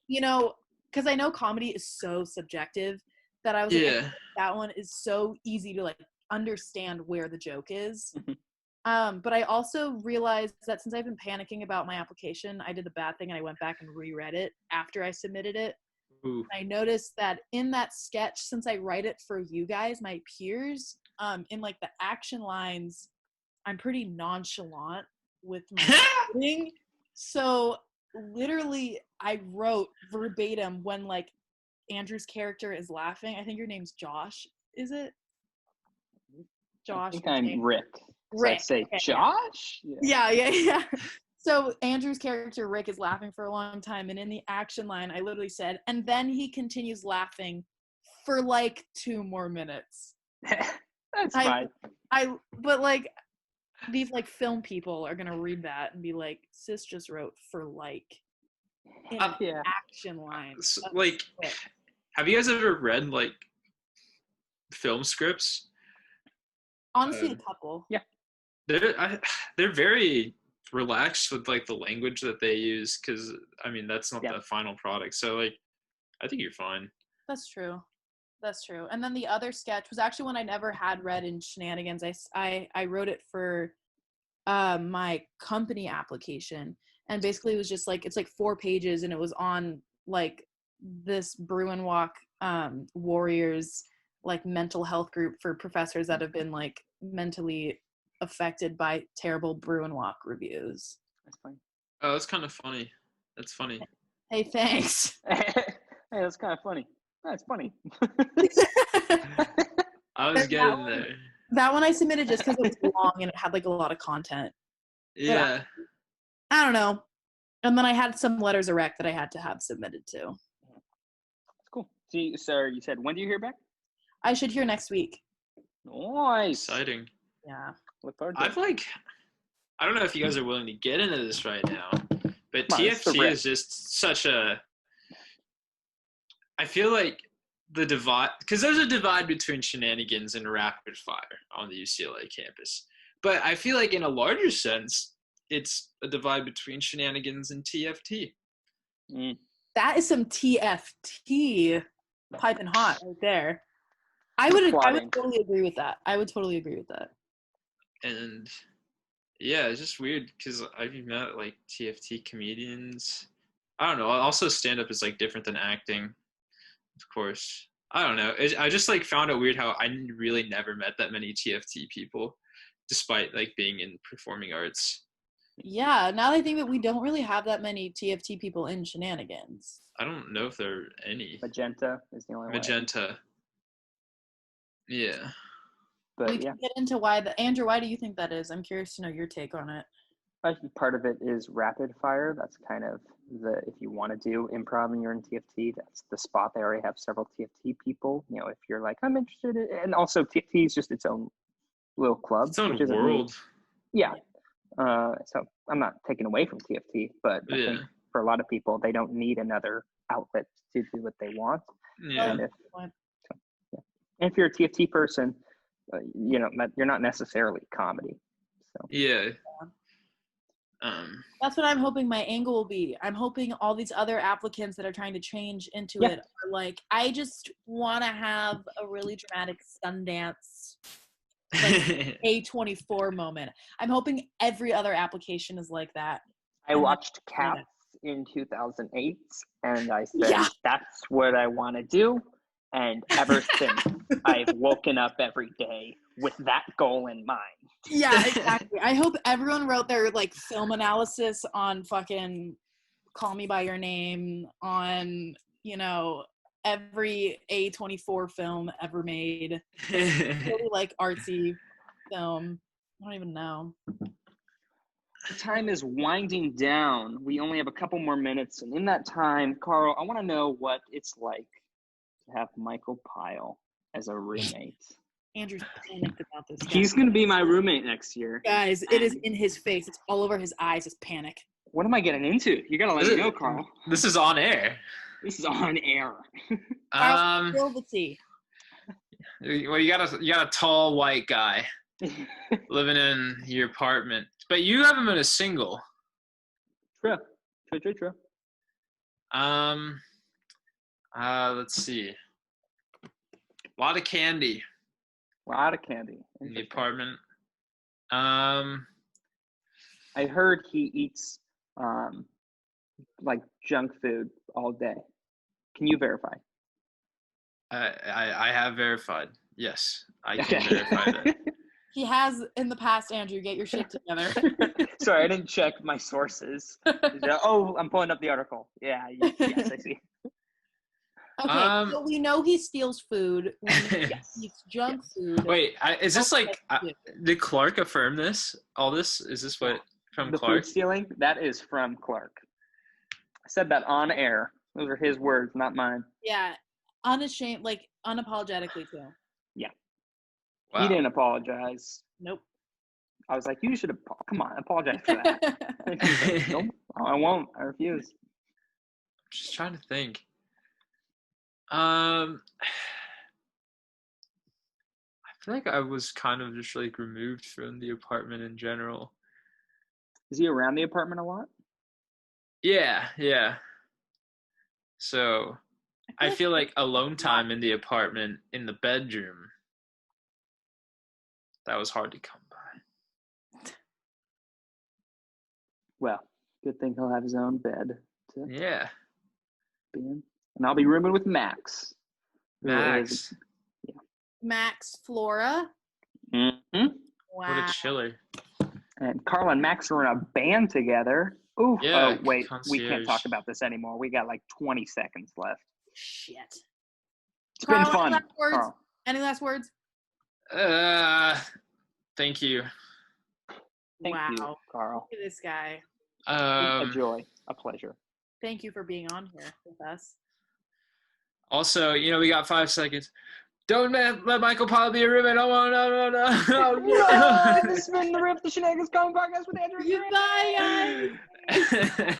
because I know comedy is so subjective that I was like, that one is so easy to like understand where the joke is. But I also realized that since I've been panicking about my application, I did the bad thing and I went back and reread it after I submitted it. Ooh. I noticed that in that sketch, since I write it for you guys, my peers, in like the action lines, I'm pretty nonchalant with my writing. So literally I wrote verbatim when like Andrew's character is laughing. I think your name's Josh, is it? Josh. I think I'm Rick. Rick. So I'd say Josh? Yeah. So Andrew's character, Rick, is laughing for a long time. And in the action line, I literally said, and then he continues laughing for like 2 more minutes. That's fine. But like, these like film people are going to read that and be like, sis just wrote for like in an action line. So, like, have you guys ever read like film scripts? Honestly, a couple. Yeah. They're very relaxed with like the language that they use because I mean that's not the final product. So like, I think you're fine. That's true. And then the other sketch was actually one I never had read in Shenanigans. I wrote it for my company application, and basically it was just like it's like 4 pages, and it was on like this Bruin Walk Warriors like mental health group for professors that have been like mentally affected by terrible Bruin Walk reviews. That's funny. Oh, that's kind of funny. That's funny. Hey, thanks. Hey, that's kind of funny. That's funny. I was getting there. That one I submitted just because it was long and it had like a lot of content. Yeah. I don't know. And then I had some letters of rec that I had to have submitted to. That's cool. See, sir, you said, when do you hear back? I should hear next week. Nice. Exciting. Yeah. Look forward to it. I don't know if you guys are willing to get into this right now, but Come on, it's the TFT Riff. is just such a. I feel like the divide, because there's a divide between shenanigans and rapid fire on the UCLA campus. But I feel like in a larger sense, it's a divide between shenanigans and TFT. That is some TFT piping hot right there. I would totally agree with that. And yeah, it's just weird because I've met like TFT comedians. I don't know. Also, stand up is like different than acting, of course. I don't know. I just like found it weird how I really never met that many TFT people, despite like being in performing arts. Yeah, now that I think that we don't really have that many TFT people in shenanigans. I don't know if there are any. Magenta is the only one. Magenta. Yeah. But we can get into Andrew, why do you think that is? I'm curious to know your take on it. I think part of it is rapid fire. That's kind of if you want to do improv and you're in TFT, that's the spot. They already have several TFT people. You know, if you're like, I'm interested in, and also TFT is just its own little club. Its own world. Yeah. So I'm not taking away from TFT, but I think for a lot of people, they don't need another outlet to do what they want. Yeah. And if you're a TFT person, you know, you're not necessarily comedy. So yeah. That's what I'm hoping my angle will be. I'm hoping all these other applicants that are trying to change into it are like, I just want to have a really dramatic Sundance, like A24 moment. I'm hoping every other application is like that. I watched Cats in 2008, and I said, that's what I want to do. And ever since, I've woken up every day with that goal in mind. Yeah, exactly. I hope everyone wrote their like film analysis on fucking Call Me by Your Name, on, you know, every A24 film ever made. Really like artsy film. I don't even know. Time is winding down. We only have a couple more minutes, and in that time, Carl, I want to know what it's like to have Michael Pyle as a roommate. Andrew's panicked about this. He's going to be my roommate next year. Guys, it is in his face. It's all over his eyes. It's panic. What am I getting into? You got to let me know, Carl. This is on air. This is on air. Spill the tea. Well, you got a tall white guy living in your apartment, but you have him in a single. True. Let's see. A lot of candy. In the apartment. I heard he eats like junk food all day. Can you verify? I have verified. Yes, I can verify that. He has in the past, Andrew. Get your shit together. Sorry, I didn't check my sources. Oh, I'm pulling up the article. Yeah, yes, I see. Okay, so we know he steals food. We know he eats junk food. Wait, is this like, did Clark affirm this? All this? Is this what, from Clark? The food stealing? That is from Clark. I said that on air. Those are his words, not mine. Yeah, unashamed, like unapologetically too. Yeah. Wow. He didn't apologize. Nope. I was like, you should come on, apologize for that. Like, nope, I won't. I refuse. I'm just trying to think. I feel like I was kind of just like removed from the apartment in general. Is he around the apartment a lot? Yeah. So I feel like alone time in the apartment, in the bedroom, that was hard to come by. Well, good thing he'll have his own bed to be in. And I'll be rooming with Max. Max. Max Flora. Mm-hmm. Wow. What a chiller. And Carl and Max are in a band together. Ooh. Yeah, oh, wait. concierge. We can't talk about this anymore. We got like 20 seconds left. Shit. It's Carl, been fun. Any last words? Carl. Any last words? Thank you. Thank wow. you, Carl. Look at this guy. A joy, a pleasure. Thank you for being on here with us. Also, we got 5 seconds. Don't let Michael Powell be a roommate. Oh, no. No, this has been the Riff the Shenanigans Comedy Podcast with Andrew. Goodbye, guys.